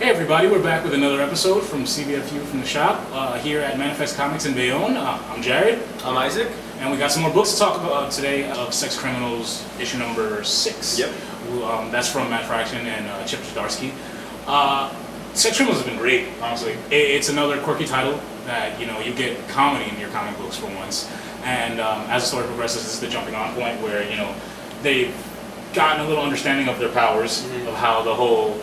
Hey everybody, we're back with another episode from CBFU from the shop here at Manifest Comics in Bayonne. I'm Jarryd. I'm Isaac. And we got some more books to talk about today of Sex Criminals, issue number 6. Yep. That's from Matt Fraction and Chip Zdarsky. Sex Criminals has been great, honestly. It's another quirky title that, you get comedy in your comic books for once. And as the story progresses, this is the jumping on point where, they've gotten a little understanding of their powers, of how the whole,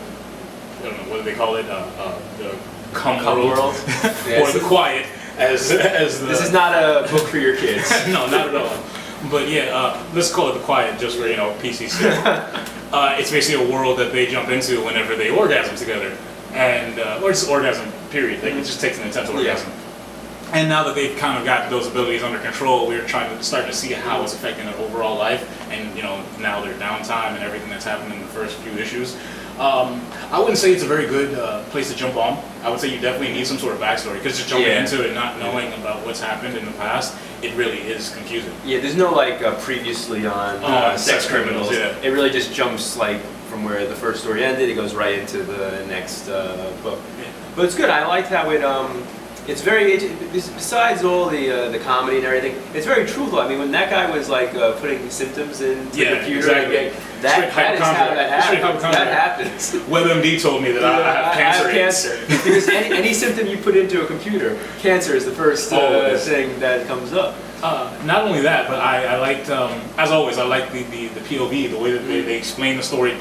I don't know, what do they call it, the cum world, or the quiet, as the... This is not a book for your kids. No, not at all. But yeah, let's call it the quiet, just for, PC stuff. It's basically a world that they jump into whenever they orgasm together, and or just orgasm, period. Like, it just takes an intense orgasm. And now that they've kind of got those abilities under control, we're starting to see how it's affecting their overall life, and now their downtime and everything that's happened in the first few issues. I wouldn't say it's a very good place to jump on. I would say you definitely need some sort of backstory, because just jumping into it, not knowing about what's happened in the past, it really is confusing. Yeah, there's no previously on Sex Criminals. Yeah. It really just jumps from where the first story ended. It goes right into the next book. Yeah. But it's good. I liked how it's very, besides all the comedy and everything, it's very truthful. I mean, when that guy was putting symptoms into the computer, exactly. that is how that happens. That happens. WebMD told me that I have cancer. Because any symptom you put into a computer, cancer is the first thing that comes up. Not only that, but I liked, as always, I liked the POV, the way that they explain the story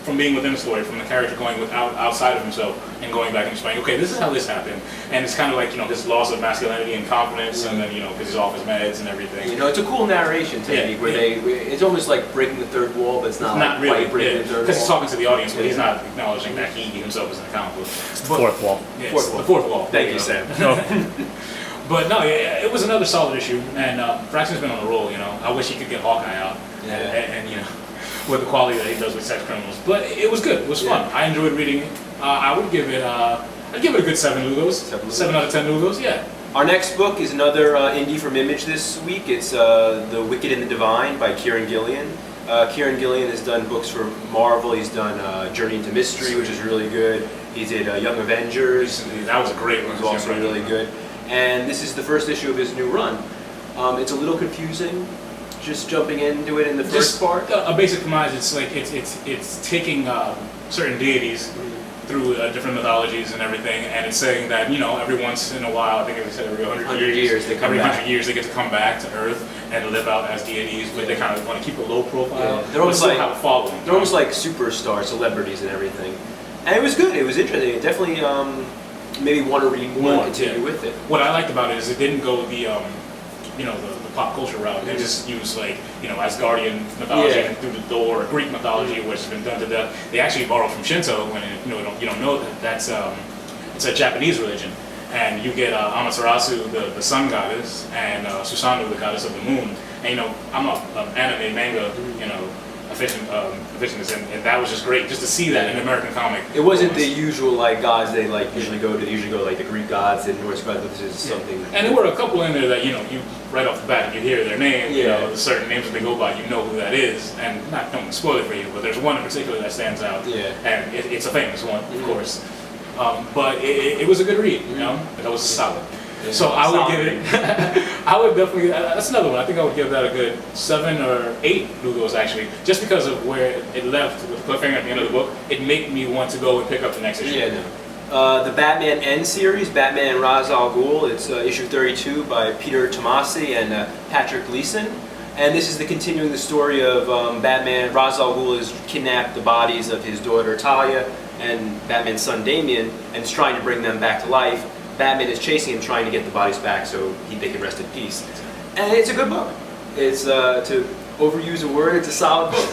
from being within the story, from the character going outside of himself and going back and explaining, okay, this is how this happened. And it's kind of like, his loss of masculinity and confidence, and then, because he's off his meds and everything. It's a cool narration technique where it's almost like breaking the third wall, but it's not really quite breaking the third wall. Because he's talking to the audience, but he's not acknowledging that he himself is an comic book. Fourth wall. Yeah, the fourth wall. Thank you, Sam. But no, it was another solid issue, and Fraction's been on the roll, I wish he could get Hawkeye out, and with the quality that he does with Sex Criminals. But it was good, it was fun. I enjoyed reading it. I would give it, I'd give it a good 7 Lug-Os. 7 out of 10 Lug-Os, yeah. Our next book is another indie from Image this week. It's The Wicked and the Divine by Kieran Gillen. Kieran Gillen has done books for Marvel. He's done Journey into Mystery, which is really good. He did Young Avengers. That was a great one. It was also really good. And this is the first issue of his new run. It's a little confusing, just jumping into it in the first part. A basic premise. It's like it's taking certain deities through different mythologies and everything, and it's saying that every once in a while, I think they said every 100 years they get to come back to Earth and live out as deities, but they kind of want to keep a low profile. Yeah. They're almost have a following. They're almost like superstar celebrities and everything. And it was good. It was interesting. It definitely maybe want to read more and continue with it. What I liked about it is it didn't go the pop culture route. They just used Asgardian mythology through the door, or Greek mythology, which has been done to death. They actually borrowed from Shinto, when you don't know that's it's a Japanese religion, and you get Amaterasu, the sun goddess, and Susanoo, the goddess of the moon. And I'm an anime manga aficionados, and that was just great, just to see that in an American comic. It wasn't the usual gods they usually go to. They usually go the Greek gods and Norse gods, but this is something. And there were a couple in there that you right off the bat you hear their name, the certain names that they go by, who that is, and don't spoil it for you, but there's one in particular that stands out, and it's a famous one, of course. But it was a good read, that was solid. Yeah, so I would give it, I would definitely, that's another one, I think I would give that a good 7 or 8 Lug-Os actually, just because of where it left with the cliffhanger at the end of the book. It made me want to go and pick up the next issue. The Batman End series, Batman and Ra's al Ghul, it's issue 32 by Peter Tomasi and Patrick Gleason. And this is continuing the story of Batman. Ra's al Ghul has kidnapped the bodies of his daughter Talia and Batman's son Damian, and is trying to bring them back to life. Batman is chasing him, trying to get the bodies back so they can rest in peace. And it's a good book. It's, to overuse a word, it's a solid book.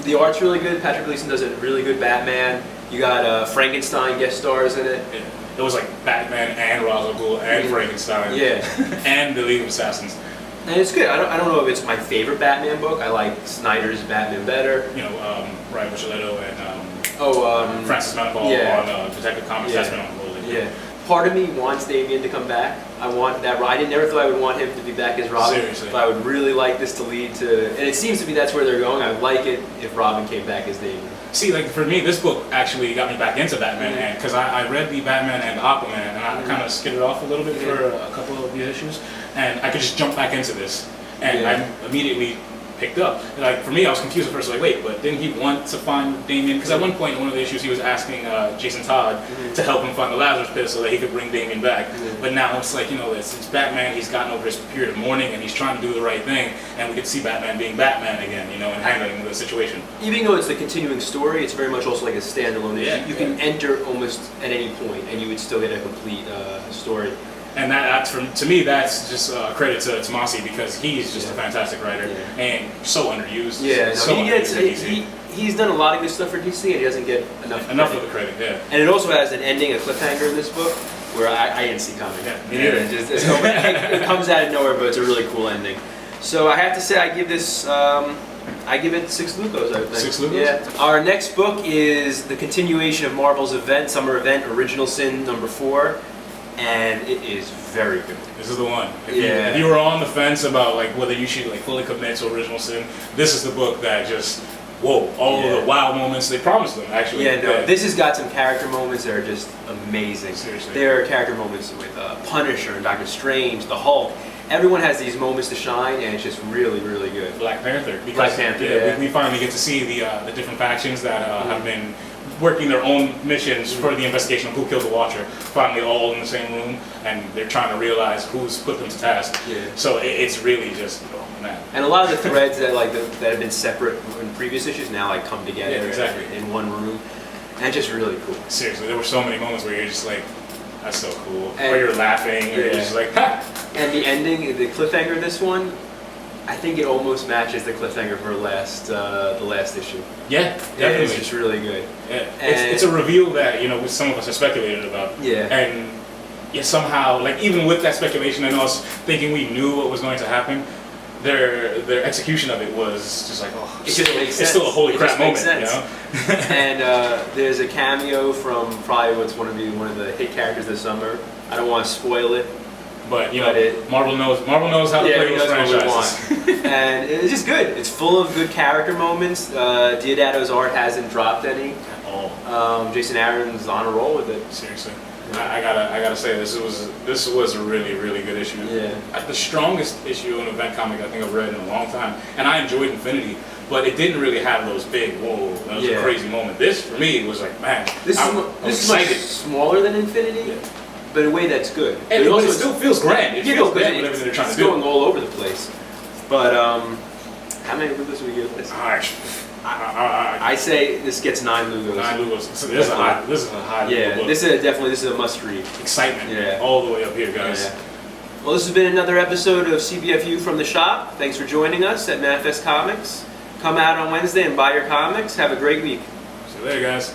The art's really good. Patrick Gleason does a really good Batman. You got Frankenstein guest stars in it. It was like Batman and Ra's al Ghul and Frankenstein. And the League of Assassins. And it's good. I don't know if it's my favorite Batman book. I like Snyder's Batman better. Ryan Buccellato and Francis Manapul on Detective Comics. That's been on the roll. Part of me wants Damian to come back. I want that. I never thought I would want him to be back as Robin. Seriously. But I would really like this to lead to, and it seems to be that's where they're going. I would like it if Robin came back as Damian. See, like for me, this book actually got me back into Batman, Mm-hmm. and because I read the Batman and Aquaman, and I kind of skidded off a little bit for a couple of the issues, and I could just jump back into this, and I immediately picked up. And like for me, I was confused at first, like, wait, but didn't he want to find Damien? Because at one point in one of the issues, he was asking Jason Todd to help him find the Lazarus Pit so that he could bring Damien back. But now it's like, you know, it's Batman. He's gotten over his period of mourning, and he's trying to do the right thing, and we get to see Batman being Batman again, you know, and handling the situation. Even though it's the continuing story, it's very much also like a standalone issue. Yeah, You can enter almost at any point, and you would still get a complete story. And that's to me, that's just credit to Tomasi, because he's just a fantastic writer and so underused. Yeah, so he gets underused. he's done a lot of good stuff for DC, and he doesn't get enough Of the credit. Yeah. And it also has an ending, a cliffhanger in this book, where I didn't see coming. Yeah, me neither. It comes out of nowhere, but it's a really cool ending. So I have to say, I give this. I give it 6 Lug-Os, I think. 6 Lug-Os? Yeah. Our next book is the continuation of Marvel's summer event, Original Sin #4. And it is very good. This is the one. If you were on the fence about like whether you should like fully commit to Original Sin, this is the book that just all the wow moments. They promised them actually. Yeah, no, this has got some character moments that are just amazing. Seriously. There are character moments with Punisher and Doctor Strange, the Hulk. Everyone has these moments to shine, and it's just really, really good. Black Panther. Because, Black Panther. We finally get to see the different factions that have been working their own missions for the investigation of who killed the Watcher, finally all in the same room, and they're trying to realize who's put them to task. Yeah. So it's really just, oh man. And a lot of the threads that that have been separate in previous issues now like come together in one room, and just really cool. Seriously, there were so many moments where you're just like, that's so cool. And, or you're laughing, or you're just like, ha! And the ending, the cliffhanger of this one, I think it almost matches the cliffhanger for the last issue. Yeah, definitely. It's just really good. Yeah. It's a reveal that, you know, some of us have speculated about. Yeah. And somehow, like even with that speculation and us thinking we knew what was going to happen, their execution of it was just like, oh, it just makes sense. It's still a holy crap moment, you know? And there's a cameo from probably what's one of the hit characters this summer. I don't want to spoil it. But you know, Marvel knows how to play those franchises. And it's just good. It's full of good character moments. Deodato's art hasn't dropped any at all. Jason Aaron's on a roll with it. Seriously, I gotta say this was a really, really good issue. Yeah. The strongest issue in an event comic I think I've read in a long time, and I enjoyed Infinity. But it didn't really have those big, whoa, that was a crazy moment. This for me was like, man, this is much smaller than Infinity. Yeah. But in a way that's good. And it still feels grand. It feels grand with everything they're trying to do. It's going all over the place. But how many Lugos do we give this? I say this gets 9 Lugos. 9 Lugos. So this is a high Lugo book. This is a must read. Excitement. All the way up here, guys. Yeah. Well, this has been another episode of CBFU from the shop. Thanks for joining us at Manifest Comics. Come out on Wednesday and buy your comics. Have a great week. See you later, guys.